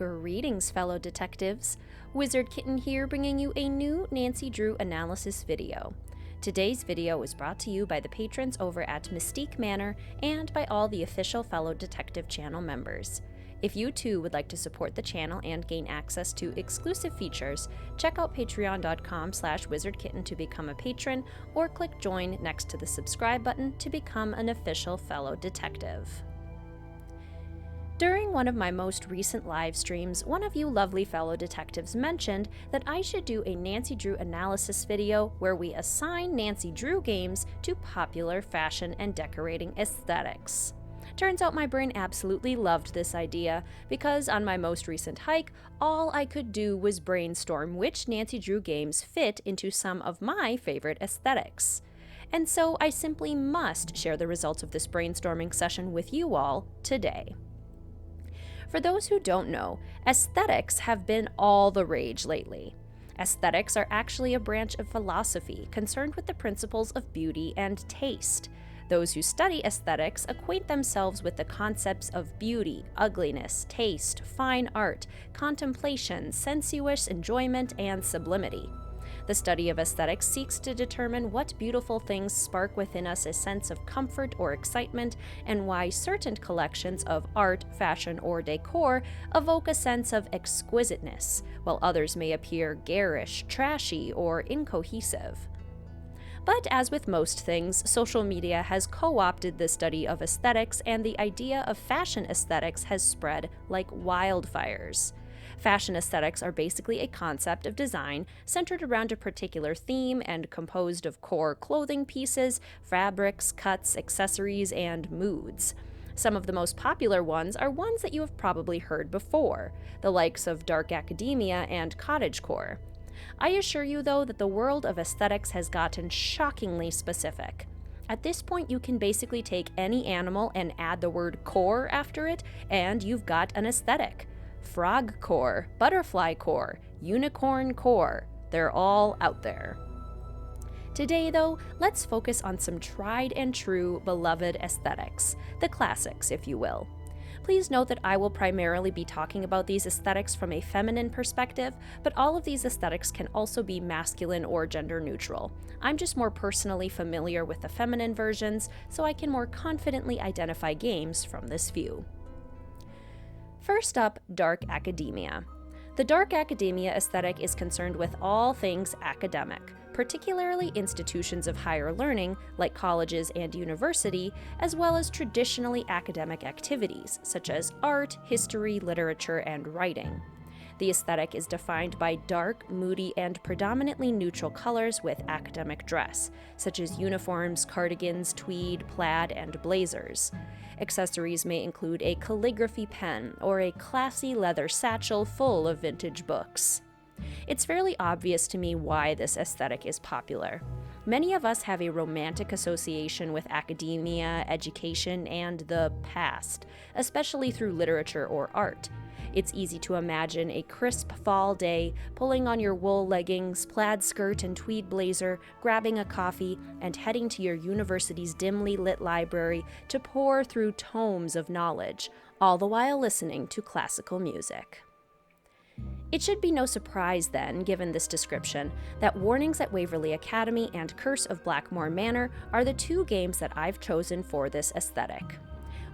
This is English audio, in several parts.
Greetings, fellow detectives. Wizard Kitten here, bringing you a new Nancy Drew analysis video. Today's video is brought to you by the patrons over at Mystique Manor and by all the official fellow detective channel members. If you too would like to support the channel and gain access to exclusive features, check out patreon.com/wizardkitten to become a patron, or click join next to the subscribe button to become an official fellow detective. During one of my most recent live streams, one of you lovely fellow detectives mentioned that I should do a Nancy Drew analysis video where we assign Nancy Drew games to popular fashion and decorating aesthetics. Turns out my brain absolutely loved this idea, because on my most recent hike, all I could do was brainstorm which Nancy Drew games fit into some of my favorite aesthetics. And so I simply must share the results of this brainstorming session with you all today. For those who don't know, aesthetics have been all the rage lately. Aesthetics are actually a branch of philosophy concerned with the principles of beauty and taste. Those who study aesthetics acquaint themselves with the concepts of beauty, ugliness, taste, fine art, contemplation, sensuous enjoyment, and sublimity. The study of aesthetics seeks to determine what beautiful things spark within us a sense of comfort or excitement, and why certain collections of art, fashion, or decor evoke a sense of exquisiteness, while others may appear garish, trashy, or incohesive. But as with most things, social media has co-opted the study of aesthetics, and the idea of fashion aesthetics has spread like wildfires. Fashion aesthetics are basically a concept of design centered around a particular theme and composed of core clothing pieces, fabrics, cuts, accessories, and moods. Some of the most popular ones are ones that you have probably heard before, the likes of dark academia and cottagecore. I assure you, though, that the world of aesthetics has gotten shockingly specific. At this point, you can basically take any animal and add the word core after it, and you've got an aesthetic. Frog core, butterfly core, unicorn core, they're all out there. Today, though, let's focus on some tried and true beloved aesthetics, the classics, if you will. Please note that I will primarily be talking about these aesthetics from a feminine perspective, but all of these aesthetics can also be masculine or gender neutral. I'm just more personally familiar with the feminine versions, so I can more confidently identify games from this view. First up, dark academia. The dark academia aesthetic is concerned with all things academic, particularly institutions of higher learning like colleges and university, as well as traditionally academic activities such as art, history, literature, and writing. The aesthetic is defined by dark, moody, and predominantly neutral colors with academic dress, such as uniforms, cardigans, tweed, plaid, and blazers. Accessories may include a calligraphy pen or a classy leather satchel full of vintage books. It's fairly obvious to me why this aesthetic is popular. Many of us have a romantic association with academia, education, and the past, especially through literature or art. It's easy to imagine a crisp fall day, pulling on your wool leggings, plaid skirt, and tweed blazer, grabbing a coffee, and heading to your university's dimly lit library to pore through tomes of knowledge, all the while listening to classical music. It should be no surprise then, given this description, that Warnings at Waverly Academy and Curse of Blackmore Manor are the two games that I've chosen for this aesthetic.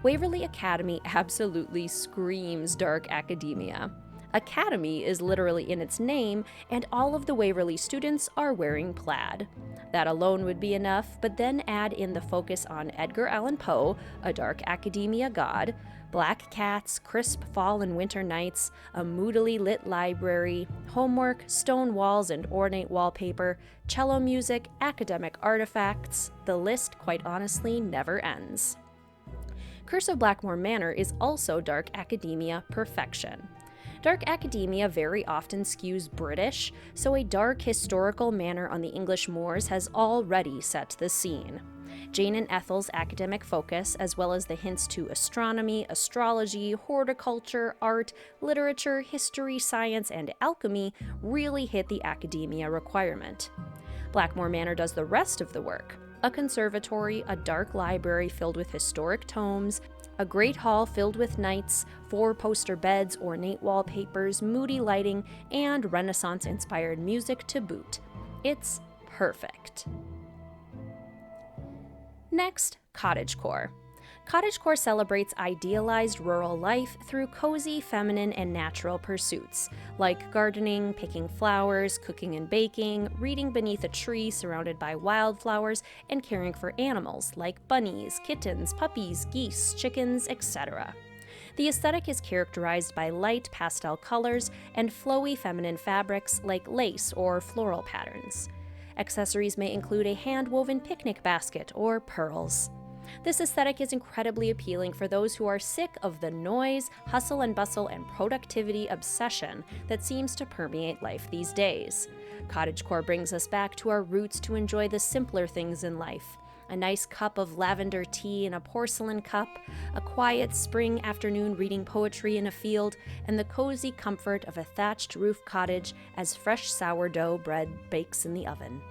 Waverly Academy absolutely screams dark academia. Academy is literally in its name, and all of the Waverly students are wearing plaid. That alone would be enough, but then add in the focus on Edgar Allan Poe, a dark academia god, black cats, crisp fall and winter nights, a moodily lit library, homework, stone walls and ornate wallpaper, cello music, academic artifacts. The list, quite honestly, never ends. Curse of Blackmore Manor is also dark academia perfection. Dark academia very often skews British, so a dark historical manor on the English moors has already set the scene. Jane and Ethel's academic focus, as well as the hints to astronomy, astrology, horticulture, art, literature, history, science, and alchemy, really hit the academia requirement. Blackmore Manor does the rest of the work. a conservatory, a dark library filled with historic tomes, a great hall filled with knights, 4-poster beds, ornate wallpapers, moody lighting, and Renaissance-inspired music to boot. It's perfect. Next, Cottagecore. Cottagecore celebrates idealized rural life through cozy, feminine, and natural pursuits, like gardening, picking flowers, cooking and baking, reading beneath a tree surrounded by wildflowers, and caring for animals like bunnies, kittens, puppies, geese, chickens, etc. The aesthetic is characterized by light pastel colors and flowy feminine fabrics like lace or floral patterns. Accessories may include a hand-woven picnic basket or pearls. This aesthetic is incredibly appealing for those who are sick of the noise, hustle and bustle, and productivity obsession that seems to permeate life these days. Cottagecore brings us back to our roots to enjoy the simpler things in life. A nice cup of lavender tea in a porcelain cup, a quiet spring afternoon reading poetry in a field, and the cozy comfort of a thatched roof cottage as fresh sourdough bread bakes in the oven.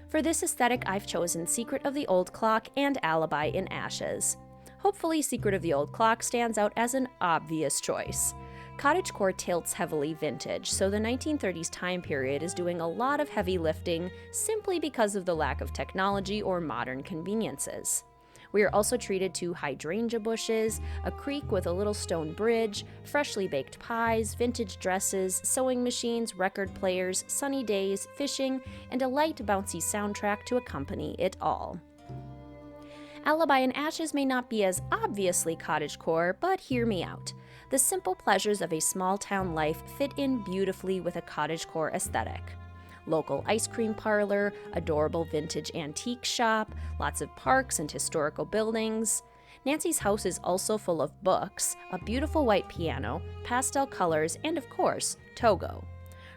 For this aesthetic, I've chosen Secret of the Old Clock and Alibi in Ashes. Hopefully, Secret of the Old Clock stands out as an obvious choice. Cottagecore tilts heavily vintage, so the 1930s time period is doing a lot of heavy lifting simply because of the lack of technology or modern conveniences. We are also treated to hydrangea bushes, a creek with a little stone bridge, freshly baked pies, vintage dresses, sewing machines, record players, sunny days, fishing, and a light, bouncy soundtrack to accompany it all. Alibi in Ashes may not be as obviously cottagecore, but hear me out. The simple pleasures of a small-town life fit in beautifully with a cottagecore aesthetic. Local ice cream parlor, adorable vintage antique shop, lots of parks and historical buildings. Nancy's house is also full of books, a beautiful white piano, pastel colors, and of course, Togo.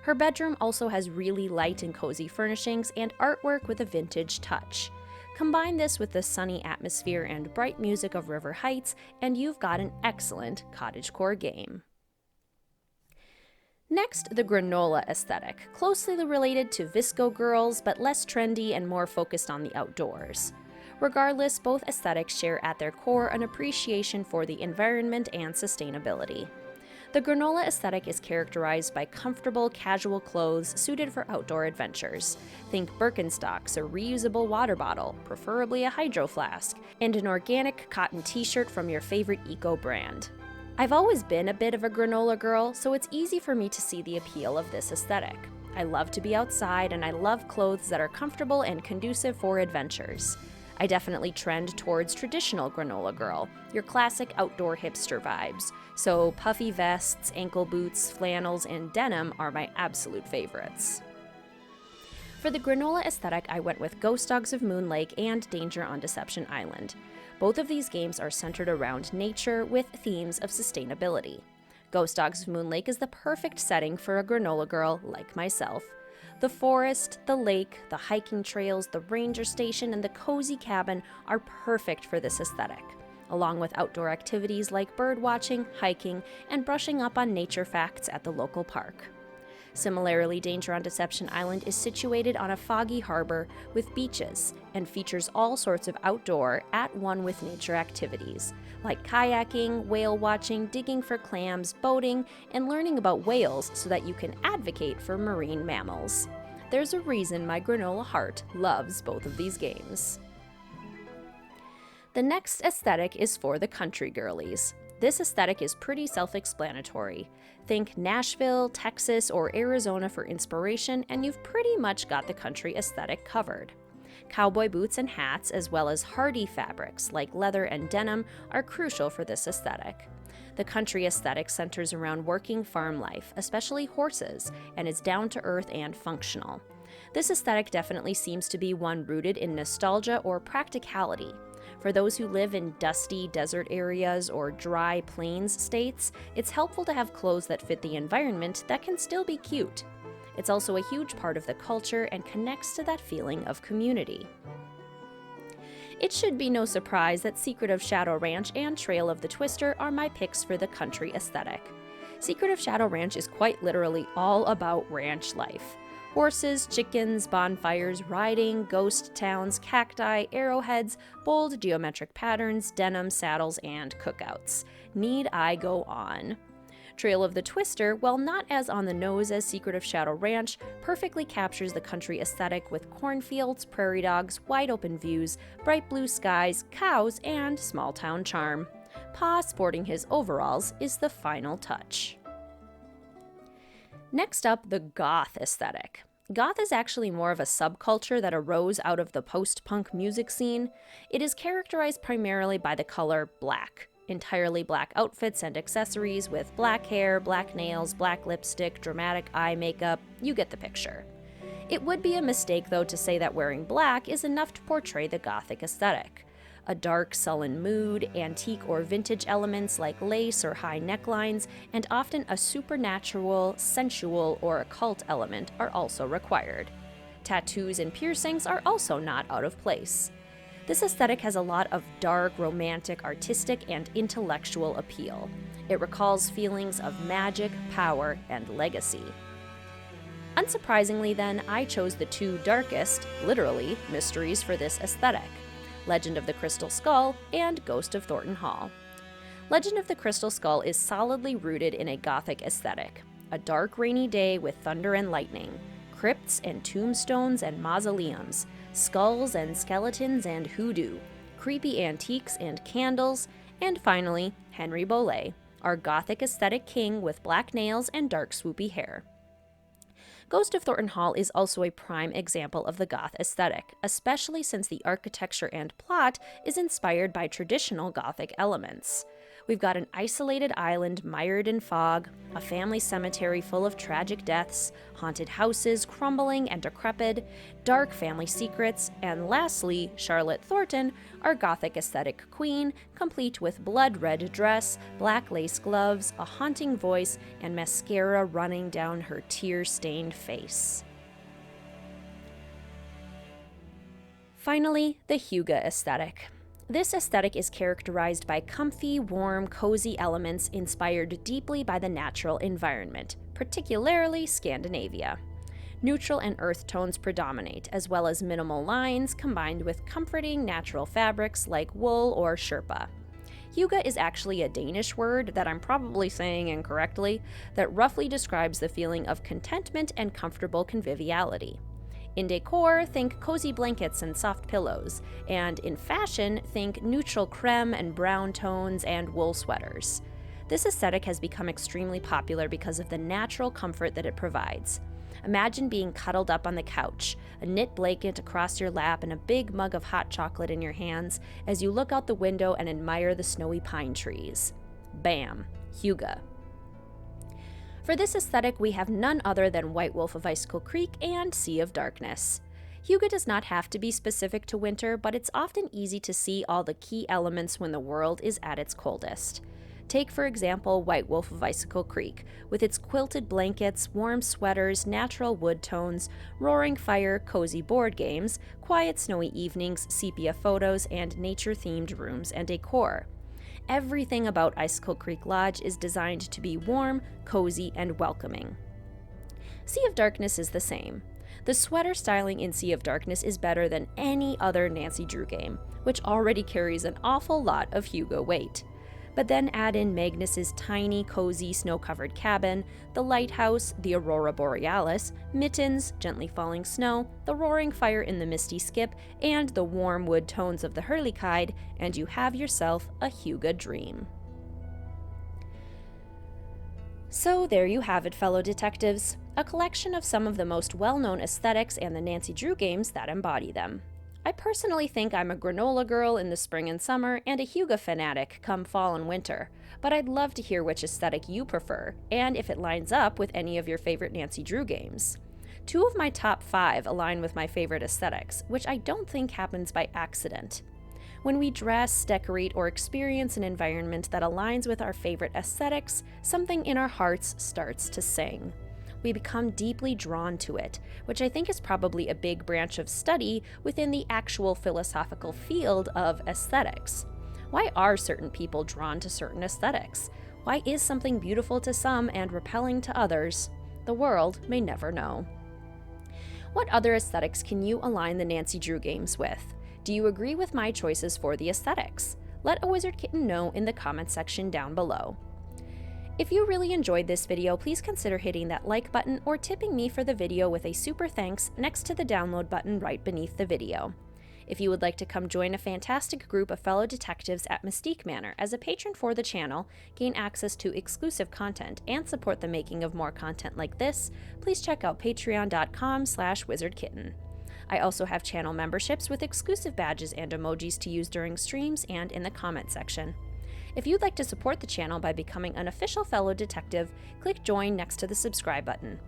Her bedroom also has really light and cozy furnishings and artwork with a vintage touch. Combine this with the sunny atmosphere and bright music of River Heights, and you've got an excellent cottagecore game. Next, the granola aesthetic, closely related to Visco girls, but less trendy and more focused on the outdoors. Regardless, both aesthetics share at their core an appreciation for the environment and sustainability. The granola aesthetic is characterized by comfortable, casual clothes suited for outdoor adventures. Think Birkenstocks, a reusable water bottle, preferably a hydro flask, and an organic cotton t-shirt from your favorite eco brand. I've always been a bit of a granola girl, so it's easy for me to see the appeal of this aesthetic. I love to be outside, and I love clothes that are comfortable and conducive for adventures. I definitely trend towards traditional granola girl, your classic outdoor hipster vibes. So puffy vests, ankle boots, flannels, and denim are my absolute favorites. For the granola aesthetic, I went with Ghost Dogs of Moon Lake and Danger on Deception Island. Both of these games are centered around nature with themes of sustainability. Ghost Dogs of Moon Lake is the perfect setting for a granola girl like myself. The forest, the lake, the hiking trails, the ranger station, and the cozy cabin are perfect for this aesthetic, along with outdoor activities like bird watching, hiking, and brushing up on nature facts at the local park. Similarly, Danger on Deception Island is situated on a foggy harbor with beaches and features all sorts of outdoor, at-one-with-nature activities, like kayaking, whale watching, digging for clams, boating, and learning about whales so that you can advocate for marine mammals. There's a reason my granola heart loves both of these games. The next aesthetic is for the country girlies. This aesthetic is pretty self-explanatory. Think Nashville, Texas, or Arizona for inspiration, and you've pretty much got the country aesthetic covered. Cowboy boots and hats, as well as hardy fabrics like leather and denim, are crucial for this aesthetic. The country aesthetic centers around working farm life, especially horses, and is down-to-earth and functional. This aesthetic definitely seems to be one rooted in nostalgia or practicality. For those who live in dusty desert areas or dry plains states, it's helpful to have clothes that fit the environment that can still be cute. It's also a huge part of the culture and connects to that feeling of community. It should be no surprise that Secret of Shadow Ranch and Trail of the Twister are my picks for the country aesthetic. Secret of Shadow Ranch is quite literally all about ranch life. Horses, chickens, bonfires, riding, ghost towns, cacti, arrowheads, bold geometric patterns, denim, saddles, and cookouts. Need I go on? Trail of the Twister, while not as on the nose as Secret of Shadow Ranch, perfectly captures the country aesthetic with cornfields, prairie dogs, wide open views, bright blue skies, cows, and small town charm. Pa sporting his overalls is the final touch. Next up, the Goth aesthetic. Goth is actually more of a subculture that arose out of the post-punk music scene. It is characterized primarily by the color black. Entirely black outfits and accessories with black hair, black nails, black lipstick, dramatic eye makeup. You get the picture. It would be a mistake, though, to say that wearing black is enough to portray the Gothic aesthetic. A dark, sullen mood, antique or vintage elements like lace or high necklines, and often a supernatural, sensual, or occult element are also required. Tattoos and piercings are also not out of place. This aesthetic has a lot of dark, romantic, artistic, and intellectual appeal. It recalls feelings of magic, power, and legacy. Unsurprisingly, then, I chose the two darkest, literally, mysteries for this aesthetic: Legend of the Crystal Skull and Ghost of Thornton Hall. Legend of the Crystal Skull is solidly rooted in a Gothic aesthetic. A dark, rainy day with thunder and lightning, crypts and tombstones and mausoleums, skulls and skeletons and hoodoo, creepy antiques and candles, and finally, Henry Bolet, our Gothic aesthetic king with black nails and dark swoopy hair. Ghost of Thornton Hall is also a prime example of the Goth aesthetic, especially since the architecture and plot is inspired by traditional Gothic elements. We've got an isolated island mired in fog, a family cemetery full of tragic deaths, haunted houses crumbling and decrepit, dark family secrets, and lastly, Charlotte Thornton, our Gothic aesthetic queen, complete with blood-red dress, black lace gloves, a haunting voice, and mascara running down her tear-stained face. Finally, the Hygge aesthetic. This aesthetic is characterized by comfy, warm, cozy elements inspired deeply by the natural environment, particularly Scandinavia. Neutral and earth tones predominate, as well as minimal lines combined with comforting natural fabrics like wool or sherpa. Hygge is actually a Danish word that I'm probably saying incorrectly that roughly describes the feeling of contentment and comfortable conviviality. In decor, think cozy blankets and soft pillows, and in fashion, think neutral creme and brown tones and wool sweaters. This aesthetic has become extremely popular because of the natural comfort that it provides. Imagine being cuddled up on the couch, a knit blanket across your lap, and a big mug of hot chocolate in your hands as you look out the window and admire the snowy pine trees. Bam! Hygge. For this aesthetic, we have none other than White Wolf of Icicle Creek and Sea of Darkness. Hygge does not have to be specific to winter, but it's often easy to see all the key elements when the world is at its coldest. Take, for example, White Wolf of Icicle Creek, with its quilted blankets, warm sweaters, natural wood tones, roaring fire, cozy board games, quiet snowy evenings, sepia photos, and nature-themed rooms and decor. Everything about Icicle Creek Lodge is designed to be warm, cozy, and welcoming. Sea of Darkness is the same. The sweater styling in Sea of Darkness is better than any other Nancy Drew game, which already carries an awful lot of Hygge weight. But then add in Magnus's tiny, cozy, snow-covered cabin, the lighthouse, the aurora borealis, mittens, gently falling snow, the roaring fire in the misty skip, and the warm wood tones of the Hurleykeide, and you have yourself a Hygge dream. So there you have it, fellow detectives, a collection of some of the most well-known aesthetics and the Nancy Drew games that embody them. I personally think I'm a granola girl in the spring and summer and a Hygge fanatic come fall and winter, but I'd love to hear which aesthetic you prefer, and if it lines up with any of your favorite Nancy Drew games. 2 of my top 5 align with my favorite aesthetics, which I don't think happens by accident. When we dress, decorate, or experience an environment that aligns with our favorite aesthetics, something in our hearts starts to sing. We become deeply drawn to it, which I think is probably a big branch of study within the actual philosophical field of aesthetics. Why are certain people drawn to certain aesthetics? Why is something beautiful to some and repelling to others? The world may never know. What other aesthetics can you align the Nancy Drew games with? Do you agree with my choices for the aesthetics? Let a wizard kitten know in the comments section down below. If you really enjoyed this video, please consider hitting that like button or tipping me for the video with a super thanks next to the download button right beneath the video. If you would like to come join a fantastic group of fellow detectives at Mystique Manor as a patron for the channel, gain access to exclusive content, and support the making of more content like this, please check out patreon.com/wizardkitten. I also have channel memberships with exclusive badges and emojis to use during streams and in the comment section. If you'd like to support the channel by becoming an official fellow detective, click join next to the subscribe button.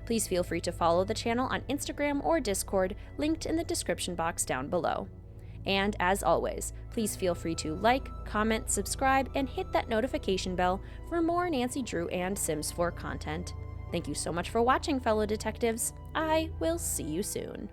Please feel free to follow the channel on Instagram or Discord, linked in the description box down below. And as always, please feel free to like, comment, subscribe, and hit that notification bell for more Nancy Drew and Sims 4 content. Thank you so much for watching, fellow detectives. I will see you soon.